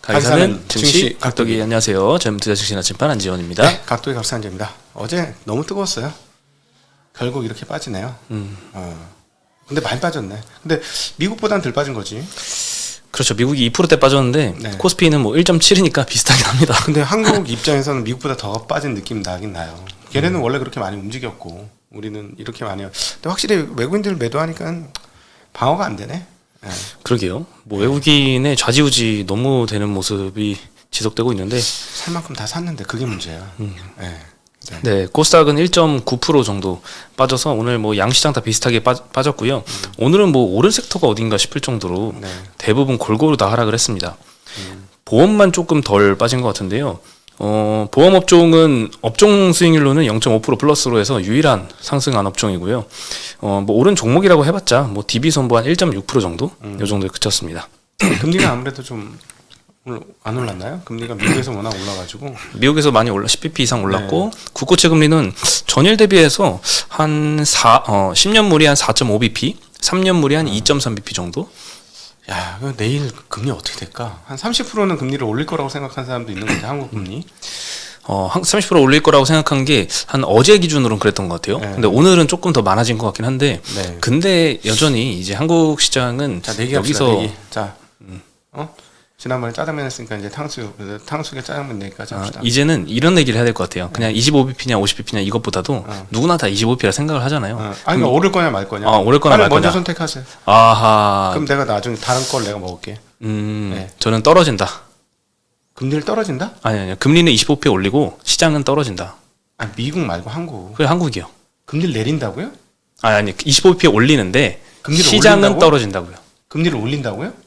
가이사는 증시 각도기. 안녕하세요. 저는 투자 증시 나침반 안지원입니다. 네, 각도기 각산제입니다. 어제 너무 뜨거웠어요. 결국 이렇게 빠지네요. 근데 많이 빠졌네. 근데 미국보다는 덜 빠진 거지. 그렇죠. 미국이 2%대 빠졌는데 네. 코스피는 뭐 1.7이니까 비슷하긴 합니다. 근데 한국 입장에서는 미국보다 더 빠진 느낌 나긴 나요. 걔네는 원래 그렇게 많이 움직였고 우리는 이렇게 많이. 근데 확실히 외국인들 매도하니까 방어가 안 되네. 네. 그러게요. 뭐 외국인의 좌지우지 너무 되는 모습이 지속되고 있는데 살 만큼 다 샀는데 그게 문제야. 네. 네, 코스닥은 1.9% 정도 빠져서 오늘 뭐 양시장 다 비슷하게 빠졌고요. 오늘은 뭐 오른 섹터가 어딘가 싶을 정도로 네. 대부분 골고루 다 하락을 했습니다. 보험만 조금 덜 빠진 것 같은데요. 보험 업종은 업종 수익률로는 0.5% 플러스로 해서 유일한 상승한 업종이고요. 뭐 오른 종목이라고 해봤자 뭐 DB 손보 한 1.6% 정도 이 정도에 그쳤습니다. 금리가 아무래도 좀 안 올랐나요? 금리가 미국에서 워낙 올라가지고. 미국에서 많이 10bp 이상 올랐고 국고채 금리는 전일 대비해서 한 10년물이 한 4.5bp, 3년물이 한 2.3bp 정도. 야, 내일 금리 어떻게 될까? 한 30%는 금리를 올릴 거라고 생각한 사람도 있는 것 같아요. 한국 금리. 30% 올릴 거라고 생각한 게 한 어제 기준으로는 그랬던 것 같아요. 네. 근데 오늘은 조금 더 많아진 것 같긴 한데, 네. 근데 여전히 이제 한국 시장은 자, 내기합시다. 여기서 내기. 자, 지난번에 짜장면 했으니까 이제 탕수육에 짜장면 내기까지 합시다. 이제는 이런 얘기를 해야 될 것 같아요. 그냥 25bp냐 50bp냐 이것보다도 누구나 다 25bp라 생각을 하잖아요. 아니, 그러니까 오를 거냐 말 거냐. 오를 거냐 말 먼저 거냐. 선택하세요. 아하. 그럼 내가 나중에 다른 걸 내가 먹을게. 네. 저는 떨어진다. 금리를 떨어진다? 아니요. 금리는 25bp 올리고 시장은 떨어진다. 아, 미국 말고 한국. 그래 한국이요. 금리를 내린다고요? 아니 25bp 올리는데 금리를 시장은 올린다고? 떨어진다고요. 금리를 올린다고요?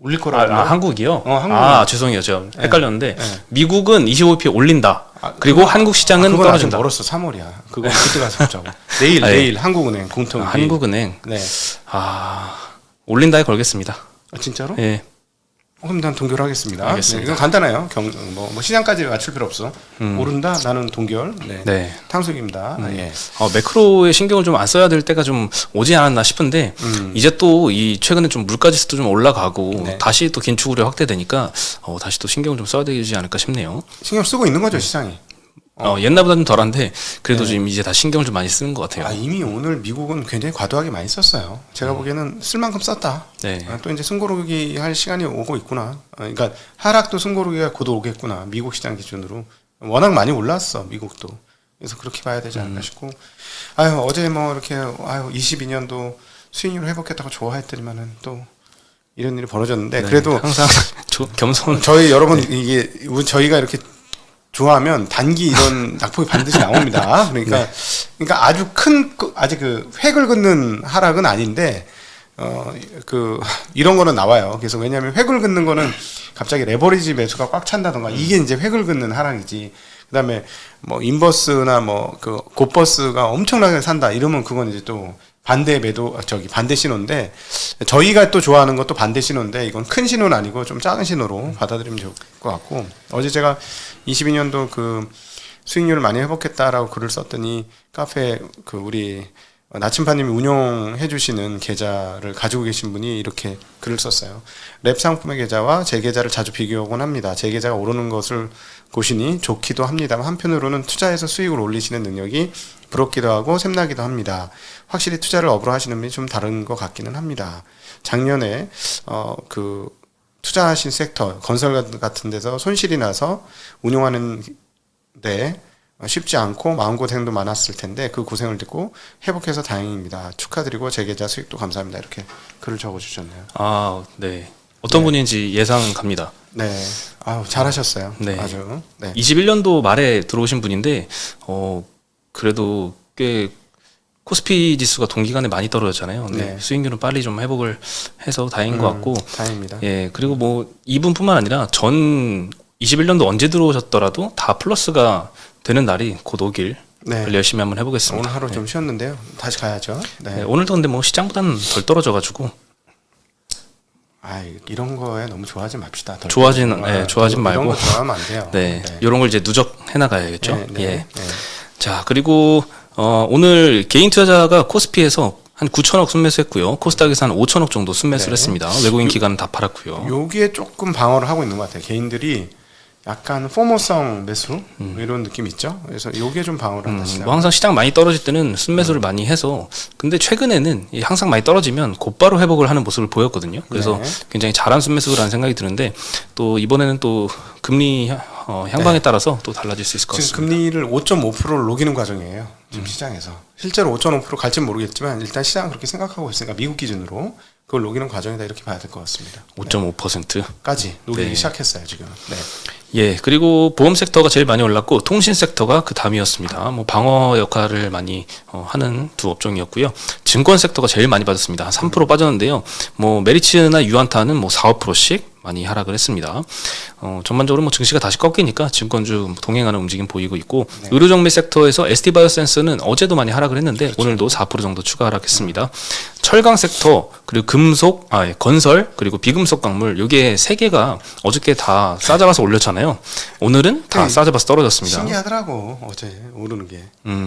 올릴 거라고. 한국이요? 한국. 죄송해요. 제가 헷갈렸는데 네. 미국은 25bp 올린다. 그리고 한국 시장은 그건 떨어진다. 아직 멀었어. 3월이야. 그건 그때 가서 보자고. 내일 한국은행 공통. 한국은행. 네. 올린다에 걸겠습니다. 진짜로? 예. 그럼 난 동결하겠습니다. 알겠습니다. 네, 이건 간단해요. 뭐 시장까지 맞출 필요 없어. 오른다. 나는 동결. 네. 네. 탕수육입니다. 예. 매크로에 신경을 좀 안 써야 될 때가 좀 오지 않았나 싶은데 이제 또 이 최근에 좀 물가 지수도 좀 올라가고 네. 다시 또 긴축 우려 확대되니까 다시 또 신경을 좀 써야 되지 않을까 싶네요. 신경 쓰고 있는 거죠 시장이. 옛날보다 좀 덜한데 그래도 좀 이제 다 신경을 좀 많이 쓰는 것 같아요. 이미 오늘 미국은 굉장히 과도하게 많이 썼어요. 제가 보기에는 쓸 만큼 썼다. 네. 또 이제 숨고르기 할 시간이 오고 있구나. 그러니까 하락도 숨고르기가 곧 오겠구나. 미국 시장 기준으로 워낙 많이 올랐어 미국도. 그래서 그렇게 봐야 되지 않을까 싶고. 어제 뭐 이렇게 22년도 수익률 회복했다고 좋아했더니만은 또 이런 일이 벌어졌는데 그래도 항상 겸손. 저희 여러분 이게 저희가 이렇게 좋아하면 단기 이런 낙폭이 반드시 나옵니다. 그러니까 아주 아직 획을 긋는 하락은 아닌데 이런 거는 나와요. 그래서 왜냐하면 획을 긋는 거는 갑자기 레버리지 매수가 꽉 찬다던가 이게 이제 획을 긋는 하락이지. 그다음에 뭐 인버스나 뭐 곧버스가 엄청나게 산다 이러면 그건 이제 또 반대 반대 신호인데 저희가 또 좋아하는 것도 반대 신호인데 이건 큰 신호는 아니고 좀 작은 신호로 받아들이면 좋을 것 같고 어제 제가 22년도 수익률을 많이 회복했다라고 글을 썼더니 카페 우리 나침반님이 운영해 주시는 계좌를 가지고 계신 분이 이렇게 글을 썼어요. 랩 상품의 계좌와 제 계좌를 자주 비교하곤 합니다. 제 계좌가 오르는 것을 보시니 좋기도 합니다만 한편으로는 투자해서 수익을 올리시는 능력이 부럽기도 하고 샘나기도 합니다. 확실히 투자를 업으로 하시는 분이 좀 다른 것 같기는 합니다. 작년에 투자하신 섹터 건설 같은 데서 손실이 나서 운용하는데 쉽지 않고 마음고생도 많았을 텐데 그 고생을 듣고 회복해서 다행입니다. 축하드리고 제 계좌 수익도 감사합니다. 이렇게 글을 적어주셨네요. 네. 어떤 분인지 예상 갑니다. 네. 잘하셨어요. 네. 아주. 네. 21년도 말에 들어오신 분인데 그래도 꽤 코스피 지수가 동기간에 많이 떨어졌잖아요. 근데 수익률은 빨리 좀 회복을 해서 다행인 것 같고. 다행입니다. 예. 그리고 뭐 이분뿐만 아니라 전 21년도 언제 들어오셨더라도 다 플러스가 되는 날이 곧 오길 열심히 한번 해보겠습니다. 오늘 하루 좀 쉬었는데요. 다시 가야죠. 네. 오늘도 근데 뭐 시장보다는 덜 떨어져가지고. 이런 거에 너무 좋아하지 맙시다. 좋아하지 말고. 이런 거 좋아하면 안 돼요. 네. 이런 걸 이제 누적해 나가야겠죠. 네. 자, 그리고 오늘 개인 투자자가 코스피에서 한 9천억 순매수했고요. 코스닥에서 한 5천억 정도 순매수를 네. 했습니다. 외국인 기관은 다 팔았고요. 요게 조금 방어를 하고 있는 것 같아요. 개인들이 약간 포모성 매수 이런 느낌 있죠. 그래서 요게 좀 방어를 한다 시작. 뭐 항상 시장 많이 떨어질 때는 순매수를 많이 해서 근데 최근에는 이 항상 많이 떨어지면 곧바로 회복을 하는 모습을 보였거든요. 그래서 네. 굉장히 잘한 순매수라는 생각이 드는데 또 이번에는 또 금리 향방에 따라서 또 달라질 수 있을 것 지금 같습니다. 금리를 5.5%를 녹이는 과정이에요. 지금 시장에서 실제로 5.5% 갈지는 모르겠지만 일단 시장은 그렇게 생각하고 있으니까 미국 기준으로 그걸 녹이는 과정이다 이렇게 봐야 될 것 같습니다. 5.5%. 까지 녹이기 네. 시작했어요 지금. 네. 예, 그리고 보험 섹터가 제일 많이 올랐고 통신 섹터가 그 다음이었습니다. 뭐 방어 역할을 많이 하는 두 업종이었고요. 증권 섹터가 제일 많이 빠졌습니다. 한 3% 빠졌는데요. 뭐 메리츠나 유안타는 뭐 4, 5%씩 많이 하락을 했습니다. 전반적으로 뭐 증시가 다시 꺾이니까 증권주 동행하는 움직임 보이고 있고 의료정밀 섹터에서 ST바이오센스는 어제도 많이 하락을 했는데 오늘도 4% 정도 추가 하락했습니다. 철강 섹터 그리고 금속, 건설 그리고 비금속 광물 이게 세 개가 어저께 다 싸잡아서 올렸잖아요. 오늘은 다 싸잡아서 떨어졌습니다. 신기하더라고 어제 오르는 게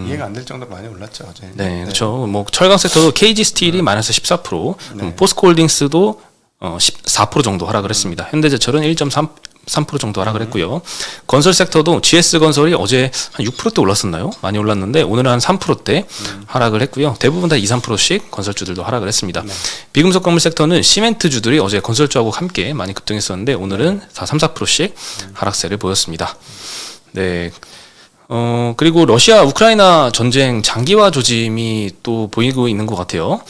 이해가 안 될 정도로 많이 올랐죠 어제. 네, 그렇죠. 뭐 철강 섹터도 KG 스틸이 마이너스 14%, 포스코홀딩스도 14% 정도 하락을 했습니다. 현대제철은 1.3% 정도 하락을 했고요. 건설 섹터도 GS건설이 어제 한 6%대 올랐었나요? 많이 올랐는데 오늘은 한 3%대 하락을 했고요. 대부분 다 2, 3%씩 건설주들도 하락을 했습니다. 비금속 광물 섹터는 시멘트주들이 어제 건설주하고 함께 많이 급등했었는데 오늘은 다 3, 4%씩 하락세를 보였습니다. 네. 그리고 러시아 우크라이나 전쟁 장기화 조짐이 또 보이고 있는 것 같아요.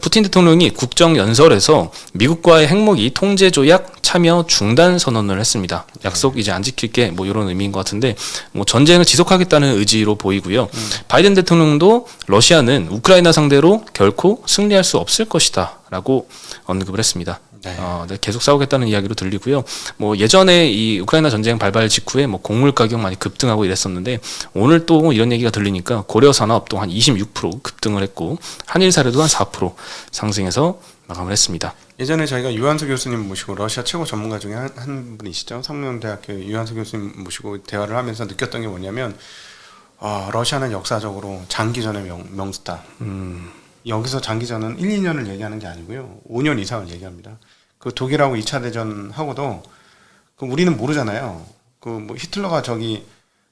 푸틴 대통령이 국정연설에서 미국과의 핵무기 통제 조약 참여 중단 선언을 했습니다. 약속 이제 안 지킬게 뭐 이런 의미인 것 같은데 뭐 전쟁을 지속하겠다는 의지로 보이고요. 바이든 대통령도 러시아는 우크라이나 상대로 결코 승리할 수 없을 것이다라고 언급을 했습니다. 네, 계속 싸우겠다는 이야기로 들리고요. 뭐 예전에 이 우크라이나 전쟁 발발 직후에 뭐 곡물 가격 많이 급등하고 이랬었는데 오늘 또 이런 얘기가 들리니까 고려 산업도 한 26% 급등을 했고 한일 사료도 한 4% 상승해서 마감을 했습니다. 예전에 저희가 유한수 교수님 모시고 러시아 최고 전문가 중에 한 분이시죠. 성명대학교 유한수 교수님 모시고 대화를 하면서 느꼈던 게 뭐냐면 러시아는 역사적으로 장기전의 명수다. 여기서 장기전은 1, 2년을 얘기하는 게 아니고요. 5년 이상을 얘기합니다. 그 독일하고 2차 대전 하고도 그 우리는 모르잖아요. 그 뭐 히틀러가 저기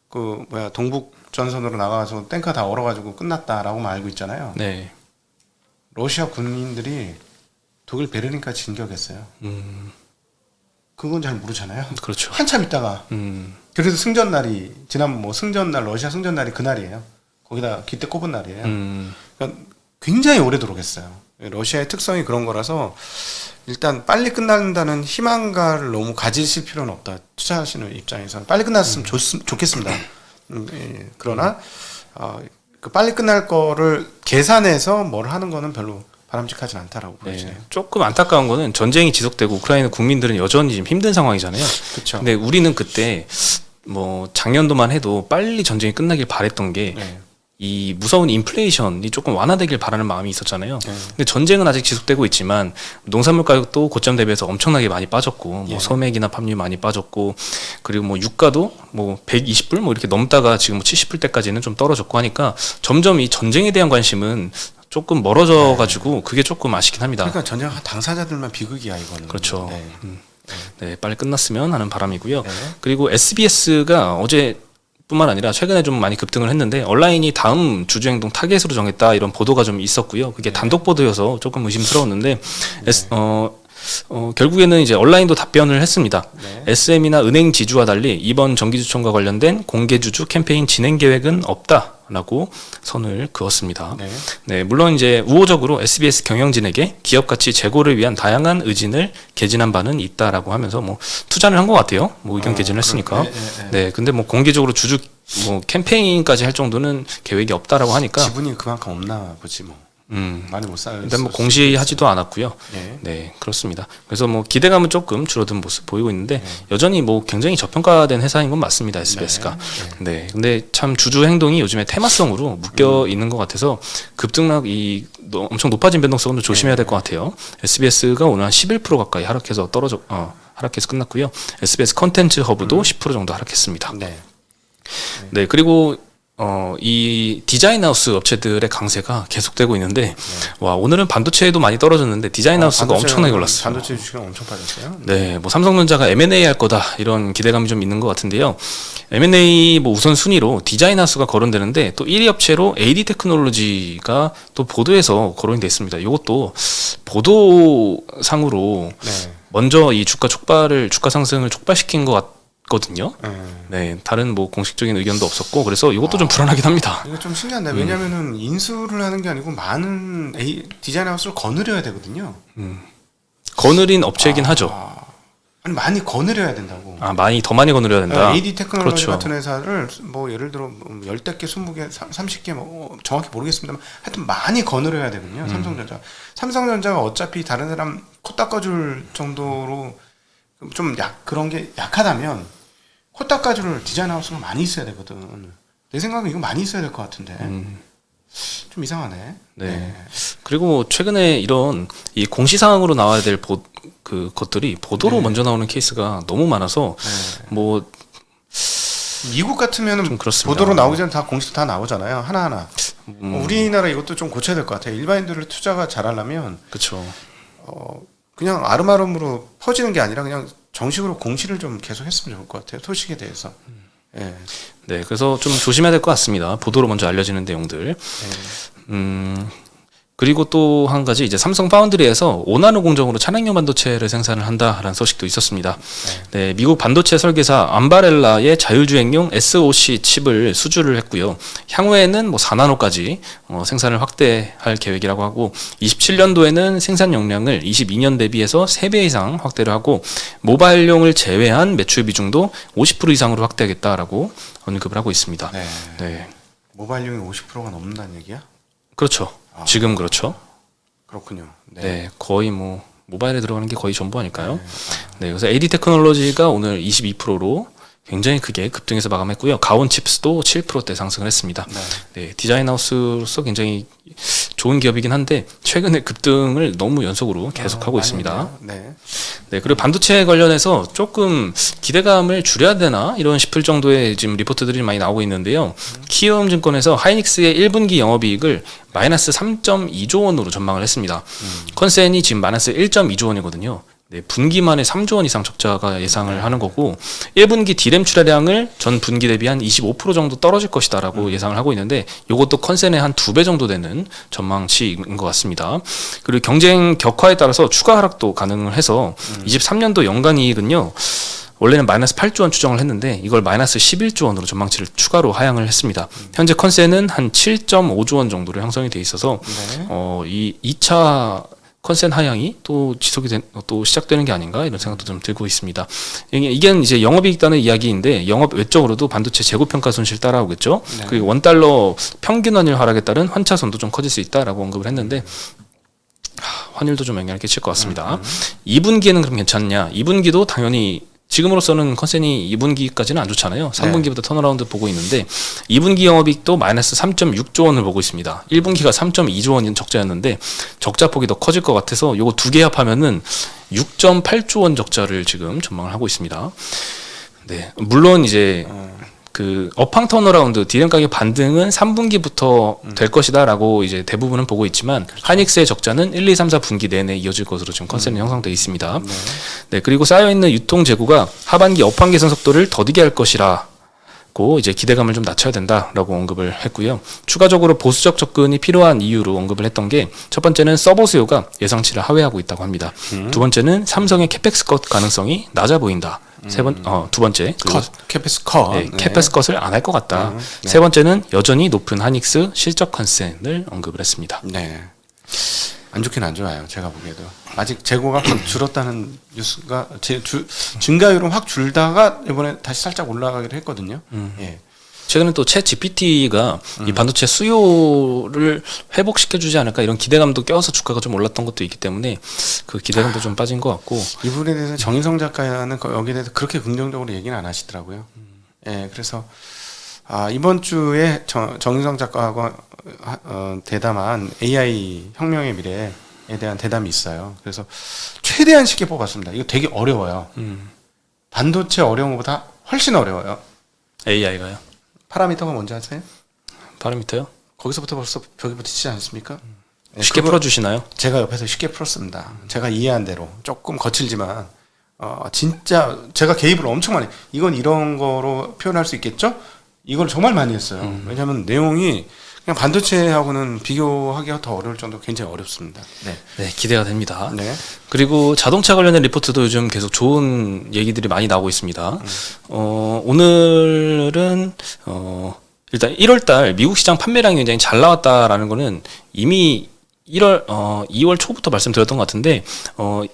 그 동북 전선으로 나가서 탱크 다 얼어가지고 끝났다라고만 알고 있잖아요. 네. 러시아 군인들이 독일 베르린까지 진격했어요. 그건 잘 모르잖아요. 그렇죠. 한참 있다가 그래서 승전날이 지난 뭐 승전날 러시아 승전날이 그날이에요. 거기다 기대 꼽은 날이에요. 그러니까 굉장히 오래도록 했어요. 러시아의 특성이 그런 거라서 일단 빨리 끝난다는 희망가를 너무 가지실 필요는 없다. 투자하시는 입장에서는 빨리 끝났으면 좋겠습니다. 그러나 그 빨리 끝날 거를 계산해서 뭘 하는 거는 별로 바람직하진 않다라고 보여지네요. 조금 안타까운 거는 전쟁이 지속되고 우크라이나 국민들은 여전히 지금 힘든 상황이잖아요. 그렇죠. 근데 우리는 그때 뭐 작년도만 해도 빨리 전쟁이 끝나길 바랬던 게 이 무서운 인플레이션이 조금 완화되길 바라는 마음이 있었잖아요. 근데 전쟁은 아직 지속되고 있지만 농산물 가격도 고점 대비해서 엄청나게 많이 빠졌고 뭐 소맥이나 팜유 많이 빠졌고 그리고 뭐 유가도 뭐 120불 뭐 이렇게 넘다가 지금 뭐 70불대까지는 좀 떨어졌고 하니까 점점 이 전쟁에 대한 관심은 조금 멀어져 가지고 그게 조금 아쉽긴 합니다. 그러니까 전쟁 당사자들만 비극이야 이거는. 그렇죠. 네, 빨리 끝났으면 하는 바람이고요. 그리고 SBS가 어제 뿐만 아니라 최근에 좀 많이 급등을 했는데 온라인이 다음 주주행동 타겟으로 정했다 이런 보도가 좀 있었고요. 그게 단독 보도여서 조금 의심스러웠는데 결국에는 이제 온라인도 답변을 했습니다. SM이나 은행 지주와 달리 이번 정기주총과 관련된 공개주주 캠페인 진행 계획은 없다라고 선을 그었습니다. 네, 물론 이제 우호적으로 SBS 경영진에게 기업 가치 제고를 위한 다양한 의진을 개진한 바는 있다라고 하면서 뭐 투자를 한 것 같아요. 뭐 의견 개진을 했으니까. 네, 근데 뭐 공개적으로 주주 뭐 캠페인까지 할 정도는 계획이 없다라고 하니까 지분이 그만큼 없나 보지 뭐. 많이 못 살. 일단 뭐 공시하지도 않았고요. 네, 그렇습니다. 그래서 뭐 기대감은 조금 줄어든 모습 보이고 있는데 여전히 뭐 굉장히 저평가된 회사인 건 맞습니다. SBS가. 네, 근데 참 주주 행동이 요즘에 테마성으로 묶여 있는 것 같아서 급등락이 엄청 높아진 변동성은 좀 조심해야 될 것 같아요. SBS가 오늘 한 11% 가까이 하락해서 하락해서 끝났고요. SBS 컨텐츠 허브도 10% 정도 하락했습니다. 네, 그리고 이 디자인 하우스 업체들의 강세가 계속되고 있는데, 와, 오늘은 반도체도 많이 떨어졌는데, 디자인 하우스가 엄청나게 올랐어요. 반도체 주식은 엄청 빠졌어요. 네, 뭐 삼성전자가 M&A 할 거다, 이런 기대감이 좀 있는 것 같은데요. M&A 뭐 우선 순위로 디자인 하우스가 거론되는데, 또 1위 업체로 AD 테크놀로지가 또 보도에서 거론이 됐습니다. 이것도 보도상으로 네. 먼저 이 주가 상승을 촉발시킨 것 같거든요. 네, 다른 뭐 공식적인 의견도 없었고, 그래서 이것도 좀 불안하긴 합니다. 이거 좀 신기한데 왜냐면은 인수를 하는 게 아니고 많은 디자인 하우스를 거느려야 되거든요. 거느린 업체이긴 하죠. 아니 많이 거느려야 된다고. 아, 더 많이 거느려야 된다. AD 테크놀로지 그렇죠. 같은 회사를 뭐 예를 들어 10개, 20개, 30개 뭐 정확히 모르겠습니다만 하여튼 많이 거느려야 되거든요. 삼성전자가 어차피 다른 사람 코 닦아줄 정도로 좀 그런 게 약하다면 코 닦아줄 디자인 하우스가 많이 있어야 되거든. 내 생각엔 이거 많이 있어야 될 것 같은데 좀 이상하네. 네. 그리고 뭐 최근에 이런 이 공시사항으로 나와야 될 것들이 보도로 먼저 나오는 케이스가 너무 많아서 뭐 미국 같으면은 좀 그렇습니다. 보도로 나오기 전에 다 공식 다 나오잖아요. 하나하나. 우리나라 이것도 좀 고쳐야 될 것 같아요. 일반인들을 투자가 잘하려면 그렇죠. 그냥 아름아름으로 퍼지는 게 아니라 그냥 정식으로 공시를 좀 계속 했으면 좋을 것 같아요. 소식에 대해서. 예. 네, 그래서 좀 조심해야 될 것 같습니다. 보도로 먼저 알려지는 내용들. 그리고 또 한 가지 이제 삼성 파운드리에서 5나노 공정으로 차량용 반도체를 생산을 한다라는 소식도 있었습니다. 네, 미국 반도체 설계사 암바렐라의 자율주행용 SoC 칩을 수주를 했고요. 향후에는 뭐 4나노까지 생산을 확대할 계획이라고 하고 27년도에는 생산 용량을 22년 대비해서 3배 이상 확대를 하고 모바일용을 제외한 매출 비중도 50% 이상으로 확대하겠다라고 언급을 하고 있습니다. 네. 네. 모바일용이 50%가 넘는다는 얘기야? 그렇죠. 지금 그렇죠. 그렇군요. 네, 거의 뭐 모바일에 들어가는 게 거의 전부 아닐까요? 네, 그래서 AD 테크놀로지가 오늘 22%로 굉장히 크게 급등해서 마감했고요. 가온 칩스도 7%대 상승을 했습니다. 네, 디자인 하우스로서 굉장히 좋은 기업이긴 한데 최근에 급등을 너무 연속으로 계속하고 있습니다. 네. 네, 그리고 반도체 관련해서 조금 기대감을 줄여야 되나 이런 싶을 정도의 지금 리포트들이 많이 나오고 있는데요. 키움증권에서 하이닉스의 1분기 영업이익을 마이너스 3.2조 원으로 전망을 했습니다. 컨센이 지금 마이너스 1.2조 원이거든요. 네, 분기만에 3조 원 이상 적자가 예상을 하는 거고 1분기 디램 출하량을 전 분기 대비 한 25% 정도 떨어질 것이다라고 예상을 하고 있는데 이것도 컨센의 한 2배 정도 되는 전망치인 것 같습니다. 그리고 경쟁 격화에 따라서 추가 하락도 가능을 해서 23년도 연간 이익은요. 원래는 마이너스 8조 원 추정을 했는데 이걸 마이너스 11조 원으로 전망치를 추가로 하향을 했습니다. 현재 컨센은 한 7.5조 원 정도로 형성이 돼 있어서 이 2차 컨센 하향이 또 또 시작되는 게 아닌가 이런 생각도 좀 들고 있습니다. 이게 이제 영업이익단의 이야기인데 영업 외적으로도 반도체 재고평가 손실 따라오겠죠. 그리고 원달러 평균 환율 하락에 따른 환차손도 좀 커질 수 있다라고 언급을 했는데 환율도 좀 영향을 끼칠 것 같습니다. 2분기에는 그럼 괜찮냐? 2분기도 당연히 지금으로서는 컨센이 2분기까지는 안 좋잖아요. 3분기부터 턴어라운드 보고 있는데 2분기 영업이익도 마이너스 3.6조 원을 보고 있습니다. 1분기가 3.2조 원인 적자였는데 적자폭이 더 커질 것 같아서 요거 두 개 합하면은 6.8조 원 적자를 지금 전망을 하고 있습니다. 네, 물론 이제 그 업황 턴어라운드 디램 가격 반등은 3분기부터 될 것이다라고 이제 대부분은 보고 있지만 하이닉스의 적자는 1, 2, 3, 4분기 내내 이어질 것으로 지금 컨센이 형성되어 있습니다. 네, 그리고 쌓여있는 유통 재고가 하반기 업황 개선 속도를 더디게 할 것이라고 이제 기대감을 좀 낮춰야 된다라고 언급을 했고요. 추가적으로 보수적 접근이 필요한 이유로 언급을 했던 게 첫 번째는 서버 수요가 예상치를 하회하고 있다고 합니다. 두 번째는 삼성의 캐펙스 컷 가능성이 낮아 보인다. 두 번째 캐페스 컷. 네, 캐페스 컷을 안 할 것 같다. 세 번째는 여전히 높은 하이닉스 실적 컨센을 언급을 했습니다. 네. 안 좋긴 안 좋아요. 제가 보기에도 아직 재고가 확 줄었다는 뉴스가 증가율은 확 줄다가 이번에 다시 살짝 올라가기도 했거든요. 예. 최근에 또 챗 GPT가 이 반도체 수요를 회복시켜주지 않을까 이런 기대감도 껴서 주가가 좀 올랐던 것도 있기 때문에 그 기대감도 좀 빠진 것 같고 이 부분에 대해서 정인성 작가는 여기에 대해서 그렇게 긍정적으로 얘기는 안 하시더라고요. 예, 그래서 이번 주에 정인성 작가하고 대담한 AI 혁명의 미래에 대한 대담이 있어요. 그래서 최대한 쉽게 뽑았습니다. 이거 되게 어려워요. 반도체 어려운 것보다 훨씬 어려워요. AI가요? 파라미터가 뭔지 아세요? 파라미터요? 거기서부터 벌써 벽이 붙이지 않습니까? 네, 쉽게 그걸 풀어주시나요? 제가 옆에서 쉽게 풀었습니다. 제가 이해한 대로 조금 거칠지만 진짜 제가 개입을 엄청 많이. 이건 이런 거로 표현할 수 있겠죠? 이걸 정말 많이 했어요. 왜냐하면 내용이 그냥 반도체하고는 비교하기가 더 어려울 정도로 굉장히 어렵습니다. 네. 네, 기대가 됩니다. 네. 그리고 자동차 관련된 리포트도 요즘 계속 좋은 얘기들이 많이 나오고 있습니다. 오늘은 일단 1월달 미국 시장 판매량이 굉장히 잘 나왔다라는 거는 이미 2월 초부터 말씀드렸던 것 같은데,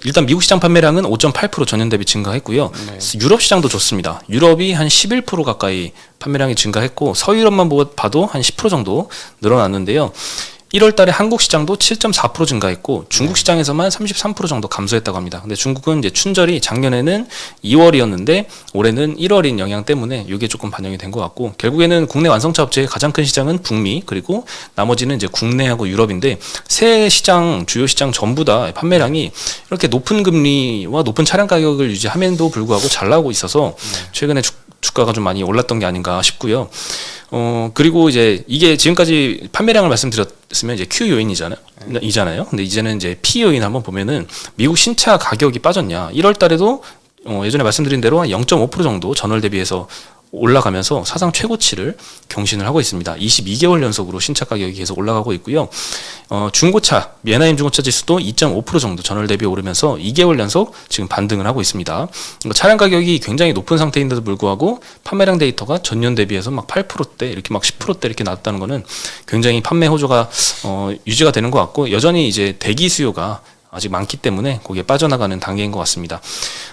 일단 미국 시장 판매량은 5.8% 전년 대비 증가했고요. 네. 유럽 시장도 좋습니다. 유럽이 한 11% 가까이 판매량이 증가했고, 서유럽만 봐도 한 10% 정도 늘어났는데요. 1월 달에 한국 시장도 7.4% 증가했고 중국 시장에서만 33% 정도 감소했다고 합니다. 근데 중국은 이제 춘절이 작년에는 2월이었는데 올해는 1월인 영향 때문에 이게 조금 반영이 된 것 같고 결국에는 국내 완성차 업체의 가장 큰 시장은 북미 그리고 나머지는 이제 국내하고 유럽인데 세 시장 주요 시장 전부 다 판매량이 이렇게 높은 금리와 높은 차량 가격을 유지함에도 불구하고 잘 나오고 있어서 최근에 주가가 좀 많이 올랐던 게 아닌가 싶고요. 그리고 이제 이게 지금까지 판매량을 말씀드렸으면 이제 Q 요인이잖아요. 근데 이제는 이제 P 요인 한번 보면은 미국 신차 가격이 빠졌냐. 1월 달에도 예전에 말씀드린 대로 한 0.5% 정도 전월 대비해서 올라가면서 사상 최고치를 경신을 하고 있습니다. 22개월 연속으로 신차 가격이 계속 올라가고 있고요. 중고차, 미에나임 중고차 지수도 2.5% 정도 전월 대비 오르면서 2개월 연속 지금 반등을 하고 있습니다. 차량 가격이 굉장히 높은 상태인데도 불구하고 판매량 데이터가 전년 대비해서 막 8%대 이렇게 막 10%대 이렇게 나왔다는 거는 굉장히 판매 호조가 유지가 되는 것 같고 여전히 이제 대기 수요가 아직 많기 때문에 거기에 빠져나가는 단계인 것 같습니다.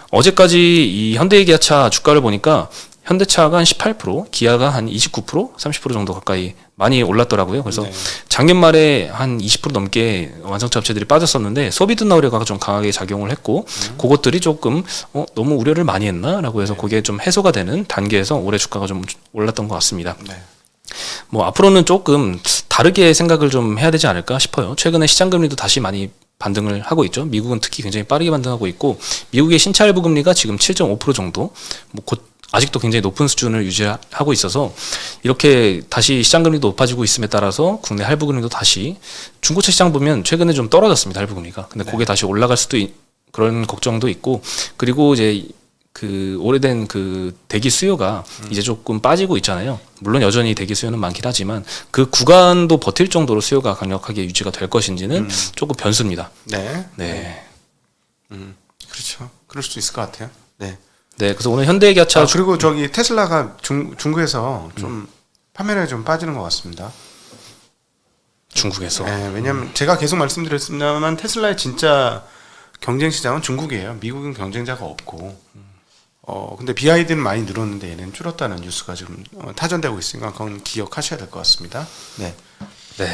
어제까지 이 현대기아차 주가를 보니까 현대차가 한 18%, 기아가 한 29%, 30% 정도 가까이 많이 올랐더라고요. 그래서 네. 작년 말에 한 20% 넘게 완성차 업체들이 빠졌었는데 소비 둔화 우려가 좀 강하게 작용을 했고 그것들이 조금 너무 우려를 많이 했나라고 해서 그게 좀 해소가 되는 단계에서 올해 주가가 좀 올랐던 것 같습니다. 네. 뭐 앞으로는 조금 다르게 생각을 좀 해야 되지 않을까 싶어요. 최근에 시장 금리도 다시 많이 반등을 하고 있죠. 미국은 특히 굉장히 빠르게 반등하고 있고 미국의 신차 할부 금리가 지금 7.5% 정도 뭐 곧 아직도 굉장히 높은 수준을 유지하고 있어서 이렇게 다시 시장 금리도 높아지고 있음에 따라서 국내 할부 금리도 다시 중고차 시장 보면 최근에 좀 떨어졌습니다. 할부 금리가. 근데 그게 다시 올라갈 수도 그런 걱정도 있고 그리고 이제 그 오래된 그 대기 수요가 이제 조금 빠지고 있잖아요. 물론 여전히 대기 수요는 많긴 하지만 그 구간도 버틸 정도로 수요가 강력하게 유지가 될 것인지는 조금 변수입니다. 네. 네. 그렇죠. 그럴 수도 있을 것 같아요. 네. 네, 그래서 오늘 현대기아차 그리고 저기 테슬라가 중국에서 좀 판매량이 좀 빠지는 것 같습니다. 중국에서. 네, 왜냐하면 제가 계속 말씀드렸습니다만 테슬라의 진짜 경쟁 시장은 중국이에요. 미국은 경쟁자가 없고. 근데 BYD는 많이 늘었는데 얘는 줄었다는 뉴스가 지금 타전되고 있으니까 그건 기억하셔야 될 것 같습니다. 네. 네.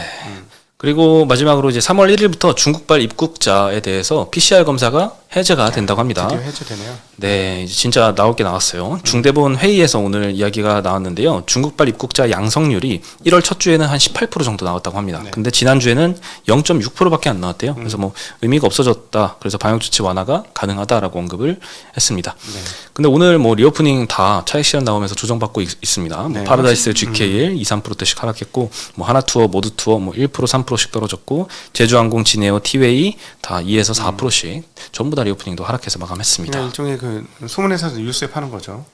그리고 마지막으로 이제 3월 1일부터 중국발 입국자에 대해서 PCR 검사가 해제가 된다고 합니다. 드디어 해제되네요. 네, 이제 진짜 나올 게 나왔어요. 중대본 회의에서 오늘 이야기가 나왔는데요. 중국발 입국자 양성률이 1월 첫 주에는 한 18% 정도 나왔다고 합니다. 네. 근데 지난주에는 0.6%밖에 안 나왔대요. 그래서 뭐 의미가 없어졌다. 그래서 방역 조치 완화가 가능하다라고 언급을 했습니다. 네. 근데 오늘 뭐 리오프닝 다 차익 실현 나오면서 조정받고 있습니다. 뭐 네. 파라다이스 GK1 2, 3%대씩 하락했고 뭐 하나투어, 모두투어 뭐 1%, 3%씩 떨어졌고 제주항공, 진에어, 티웨이 다 2에서 4%씩 전부 다 리오프닝도 하락해서 마감했습니다. 그냥 일종의 그 소문에서 뉴스에 파는 거죠.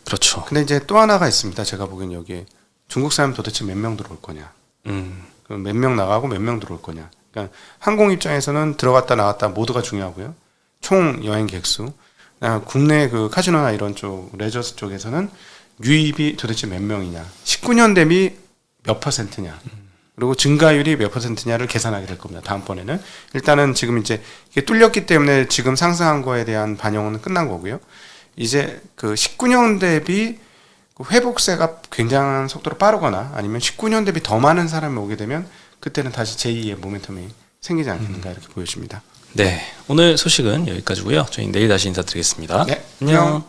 그렇죠. 근데 이제 또 하나가 있습니다. 제가 보기엔 여기 중국 사람 도대체 몇 명 들어올 거냐. 몇 명 나가고 몇 명 들어올 거냐. 그러니까 항공 입장에서는 들어갔다 나갔다 모두가 중요하고요. 총 여행 객수. 국내 그 카지노나 이런 쪽 레저 쪽에서는 유입이 도대체 몇 명이냐. 19년 대비 몇 %냐. 그리고 증가율이 몇 %냐를 계산하게 될 겁니다. 다음번에는 일단은 지금 이제 이게 뚫렸기 때문에 지금 상승한 거에 대한 반영은 끝난 거고요. 이제 그 19년 대비 회복세가 굉장한 속도로 빠르거나 아니면 19년 대비 더 많은 사람이 오게 되면 그때는 다시 제2의 모멘텀이 생기지 않겠는가 이렇게 보여집니다. 네, 오늘 소식은 여기까지고요. 저희 내일 다시 인사드리겠습니다. 네, 안녕.